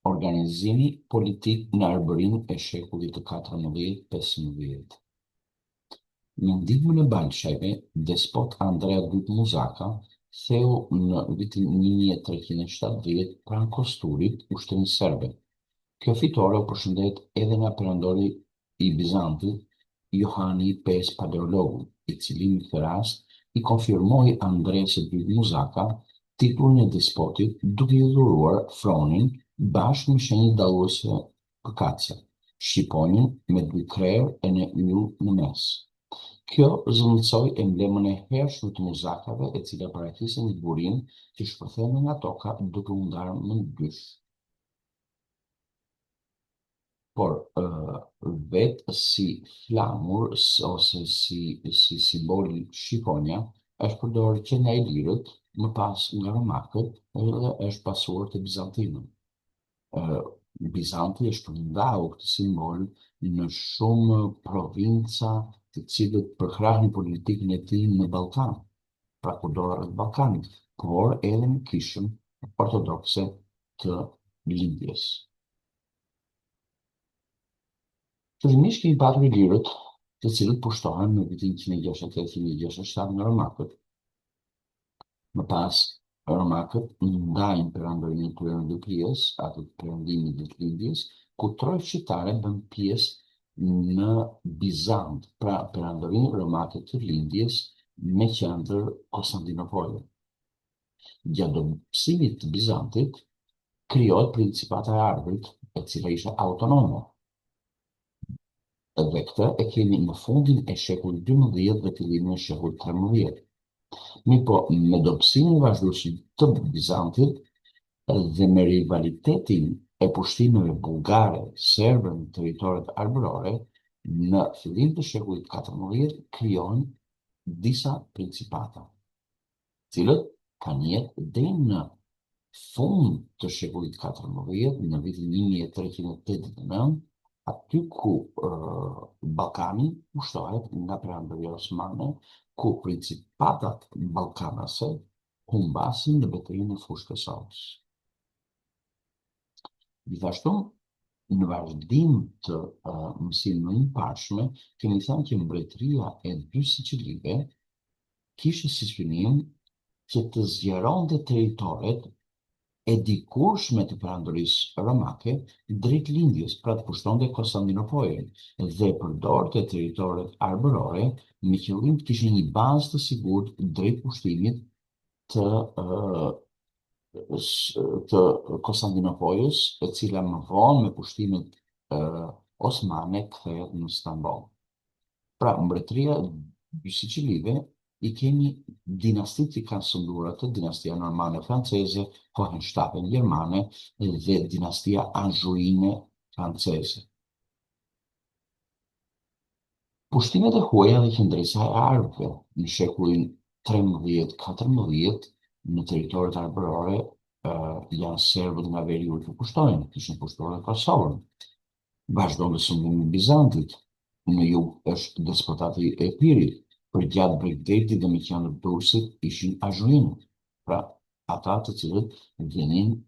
Organizimi politik në Arbërinë e shekullit të 14-15. Në ndihmën e Balshajve, despot Andrea Dut-Muzaka theu në vitin 1370 pranë Kosturit ushtrinë serbe. Kjo fitore u përshëndet edhe nga perandori i Bizantit, Johani V Paleologu, i cili në këtë rast i konfirmoi Andreas Dut-Muzaka titullin e despotit duke i dhuruar fronin bashkë me shenjë dalluese përkatëse, shqiponjën me 2 krerë e në yll në mes. Kjo zëvendësoi emblemën e hershme të muzakave, e cila paraqiste një burim që shpërthente nga toka duke u ndarë në dysh. Por vetë si flamur ose si simbol shqiponja është përdorur që nga ilirët, më pas nga romakët dhe është pasuar të bizantinët. Bizanti është ndau këtë simbol në shumë provinca të cilët përkrahin politikën e tij në Ballkan, pra kudo rreth Ballkanit, por edhe në kishën ortodokse të Lindjes. Fillimisht kemi patur ilirët, të cilët pushtohen në vitin 168-167 nga romakët. Më pas, romakët ndajnë perandorinë e tyre në 2 pjesë, atë të perëndimit dhe të Lindjes, ku trojtë shqiptare bën pjesë në Bizant, pra perandorinë romake të Lindjes me qendër Konstantinopoli. Gjatë dobësimit të Bizantit, krijohet Principata e Arbërit, e cila ishte autonome. Dhe këtë e kemi në fundin e shekullit XII dhe fillimin e shekullit XIII. Po, me dobësimin e vazhdueshëm të Bizantit dhe me rivalitetin e pushtimeve bullgare, serbe në territoret arbërore, në fillim të shekullit XIV krijohen disa principata, cilët kanë jetë deri në fund të shekullit XIV, në vitin 1389, aty ku Ballkani pushtohet nga perandoria osmane, ku principatat ballkanase humbasin në betejën e Fushkës së Osë. Gjithashtu, në vazhdim të mësimeve të parshme, kemi thënë që mbretëria e 2 Siçilive kishte si synim që të zgjeronte territoret e dikurshme të perandorisë romake drejt Lindjes, pra të pushtonte Konstantinopolin dhe përdorte territoret arbërore me qëllim të kishte një bazë të sigurt drejt pushtimit të Konstantinopolis, e cila më vonë me pushtimet osmane kthehet në Stamboll. Pra, mbretëria e Siçilive i kemi dinastit që kanë sunduar atë, dinastia normane franceze, Hohenstaufen gjermane dhe dinastia Anjouine franceze. Pushtimet e huaja dhe qëndresa e arbëve në shekullin 13-14 në territoret arbërore janë serbët nga veriut që pushtojnë, kishin pushtuar dhe Kosovën. Vazhdon dhe sundimi i Bizantit, në jug është despotati e Epirit, për gjatë Bregdetit dhe me qendër Durrësit ishin Anjouinët, pra ata të cilët vinin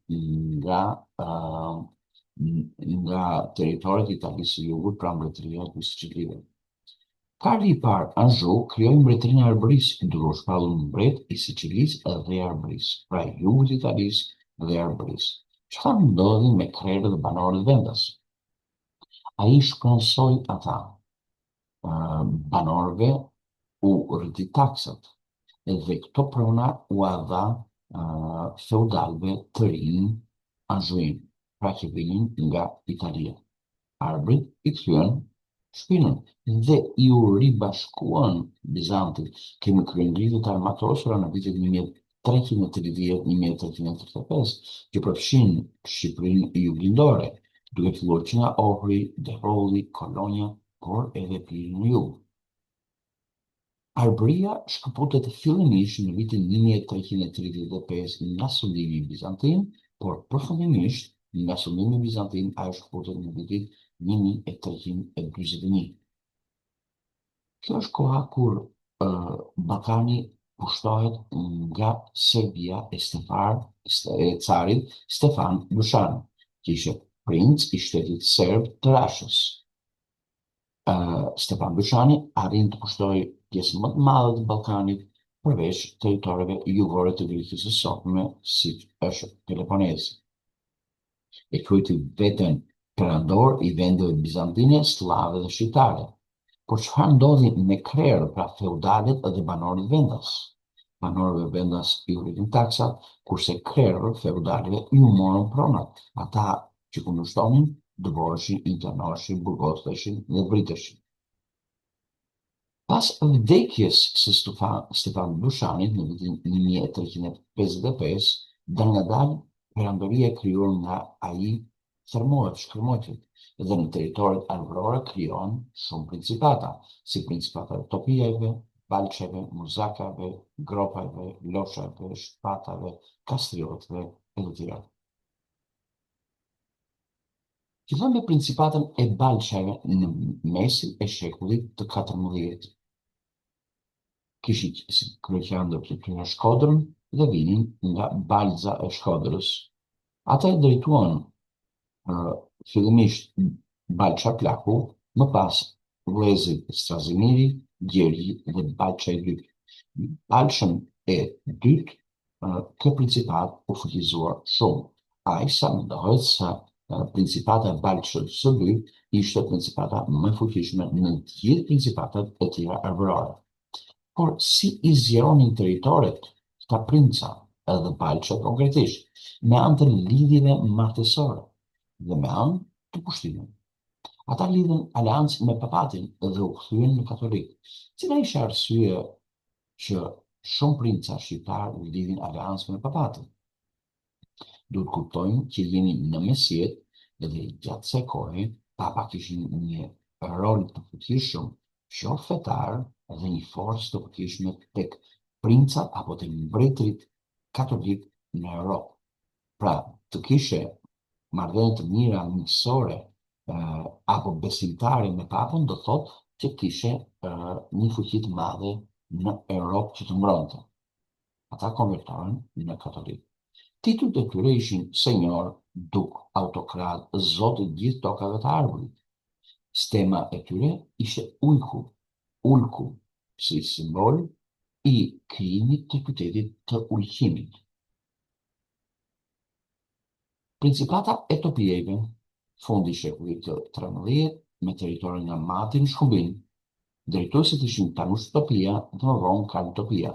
nga territoret e Italisë së Jugut, pra mbretëria e Siçilive. Karli i parë Anjou krijoi mbretërinë e Arbërisë, duke u shpallur mbret i Siçilisë dhe Arbërisë, pra jugut të Italisë dhe Arbërisë. Çfarë ndodhi me krerët dhe banorët vendas? Ai shpronësoi ata. Banorëve u rriti taksat dhe këto prona u dha feudalëve të rinj Anjouin, pra që vinin nga Italia. Arbërit i kthyen shpinën dhe i u ribashkuan Bizantit. Kemi kryengrihje të armatosura në vitet 1330-1335, që përfshin Shqipërinë juglindore, duke filluar që nga Ohri, Derolli, Kolonja, por edhe Piri në jug. Arbëria shkëputet fillimisht në vitin 1335 nga sundimi bizantin, por përfundimisht nga sundimi bizantin ajo shkëputet në vitin 1341. Kjo është koha kur Ballkani pushtohet nga Serbia e carit Stefan Dušan, që ishte princ i shtetit serb të Rashës. Stepan Dushani arrin të kushtoj pjesën më të madhe të Ballkanit, përveç territoreve jugore të Greqisë së sotme, si është Peloponezi. E quajti veten perandor i vendeve bizantine, slave dhe shqiptare. Por çfarë ndodhi me krerë, pra feudalet dhe banorët vendas? Banorëve vendas i rritin taksat, kurse krerëve feudalëve ju morën pronat. Ata që kundërshtonin dëvoheshin, internoheshin, burgoseshin dhe vriteshin. Pas vdekjes së Stefan Dushanit në vitin 1355, dangadal perandoria e krijuar nga ai shkërmohet dhe në territoret arborore krijohen shumë principata, si principata e Topijeve, Balçeve, Muzakave, Gropajve, Loshave, Shpatave, Kastriotëve e të tjerë. Fillon me principatën e Balçeve në mesin e shekullit të 14. Kishin si kryeqendër të tyre Shkodrën dhe vinin nga Balza e Shkodrës. Ata e drejtuan fillimisht Balça Plaku, më pas vëllezërit Strazimiri, Gjergji dhe Balça e dytë. Balçën e dytë, kjo principat u fuqizuar shumë. Ai sa mendohet se principata e Balçës së dytë ishte principata më e fuqishme në të gjithë principatat e tjera arborore. Por si i zgjeronin territoret këta princa edhe Balçët konkretisht, me anë të lidhjeve martësore dhe me anë të pushtimit. Ata lidhen aleancë me papatin dhe u kthyen në katolik. Cila ishte arsye që shumë princa shqiptar lidhin aleancë me papatin? Duhet kuptojmë që jemi në mesjet dhe gjatë kësaj kohe papa kishin një rol të fuqishëm, qoftë fetar dhe një forcë të fuqishme tek princat apo tek mbretërit katolik në Europë. Pra, të kishe marrëdhënie të mira miqësore apo besimtare me papën do thotë që kishe një fuqi të madhe në Europë që të mbronte. Ata konvertohen në katolik. Titujt e tyre ishin senjor, duk, autokrat, zot i gjithë tokave të arburit. Stema e tyre ishte ulku, si simbol i krijimit të qytetit të ulqimit. Principata e Topijeve, fundi i shekullit të 13, me territorin nga Mati në Shkumbin. Drejtuesit ishin Tanush Topia dhe më vonë Karl Topia.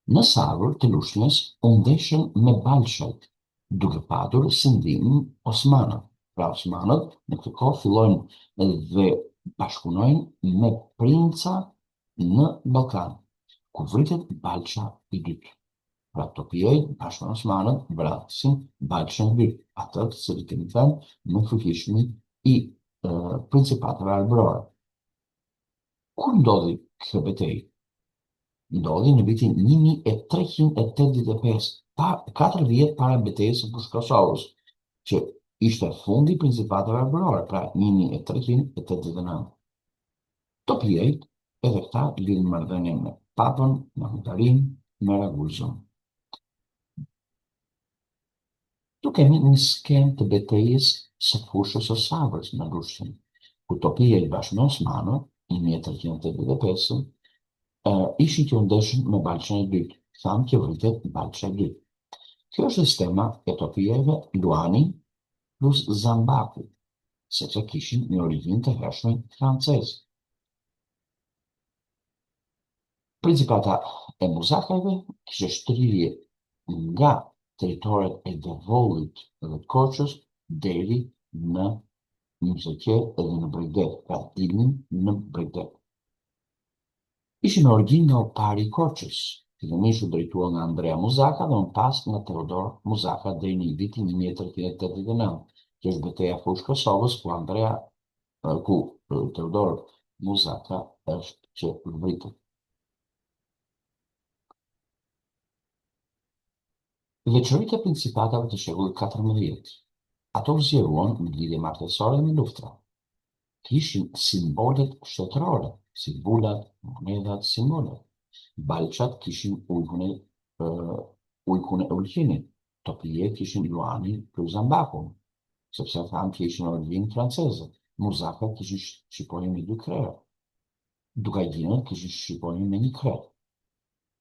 Në Savër të Lushnjës u ndeshën me Balçët, duke patur si ndihmë osmanët. Pra osmanët në këtë kohë fillojnë dhe bashkëpunojnë me princa në Ballkan, ku vritet Balça i dytë. Pra Topijët bashkë me osmanët vrasin Balçën e dytë, atë të cilët kemi thënë më fuqishmi i principatave arborore. Kur ndodhi kjo betejë? Ndodhi në vitin 1385, 4 vjet para betejës së Pushkosovës, që ishte fundi i principatave arborore, pra 1389. Topijët edhe këta lidhin marrëdhënie me papën, me Hutarin, me Raguzën. Tu kemi një skemë të betejës së fushës së Savrës në Lushnjë, ku Topijët bashkë me osmanët në 1385 ishin që u ndeshën me Balçën e dytë, thamë që vritet Balça e dytë. Kjo është stema e Topijeve Luani plus Zambaku, sepse kishin një origjinë të hershme franceze. Principata e Muzakave kishte shtrihje nga territoret e Devollit dhe të Korçës deri në Muzaqe dhe në Bregdet, pra dilnin në Bregdet. Ishin me origjinë nga optari i Korçës, fillimisht u drejtuar nga Andrea Muzaka dhe më pas nga Teodor Muzaka deri në vitin 1389, që është betejë e fushës Kosovës, ku Teodor Muzaka është që vritet. Veçoritë e principatave të shekullit 14. Ato u zgjeruan në lidhje martësore dhe me luftra. Kishin simbolet shtetërore, si bulat, monedat, simbolet. Balçat kishin ujkun e ulqinit, Topije kishin Luanin plus Zambakun, sepse thanë që ishin origjinë franceze. Muzaka kishin shqiponjë me 2 krerë. Dugajdinët kishin shqiponjë me 1 krerë.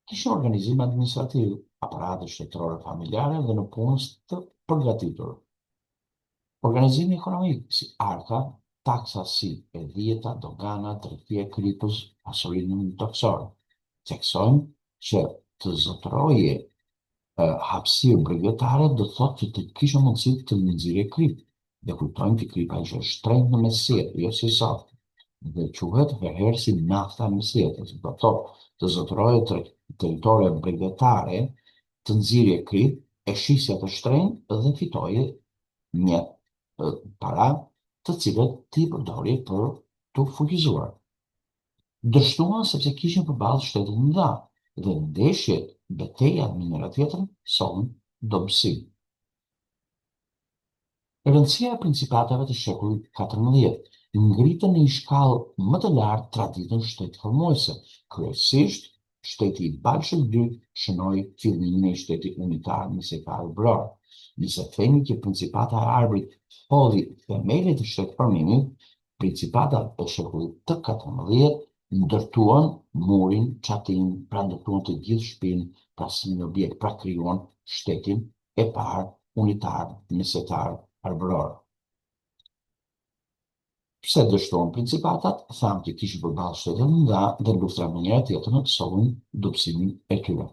Kishin organizim administrativ, aparate shtetërore familjare dhe në punës të përgatitur. Organizimi ekonomik, si arka, taksa si e dhjeta, dogana, tregtia e krypës, pasurinë toksore. Theksojmë që të zotëroje hapësirë brevetare do të thotë që të kishte mundësi të nxirje kryp. Dhe kujtojmë që krypa ishte shtrenjtë në mesjet, jo si sot. Dhe quhet herëherë si nafta në mesjet, do të thotë të zotëroje territore brevetare, të nxirje kryp, e shisja të shtrenjtë dhe fitoje një para të cilët ti përdori për të fuqizuar. Dështuan sepse kishin përballë shtetet më dha dhe ndeshjet, betejat me njëra tjetrën solën dobësi. Rëndësia e principateve të shekullit XIV ngritën në një shkallë më të lartë traditën shtetëformuese, kryesisht shteti i Balshëk II shënoi fillimin e shtetit unitar mesatar bror. Nëse themi që principata e Arbërit hodhi themelin e shtetëformimit, principatat e shekullit të XIV ndërtuan murin, çatin, pra ndërtuan të gjithë shtëpinë, pra si një objekt, pra krijuan shtetin e parë unitar mesatar arbëror. Pse dështuan principatat? Thamë që kishin përballë shtetet më dha dhe luftra me njëra tjetrën sollën dobësimin e tyre.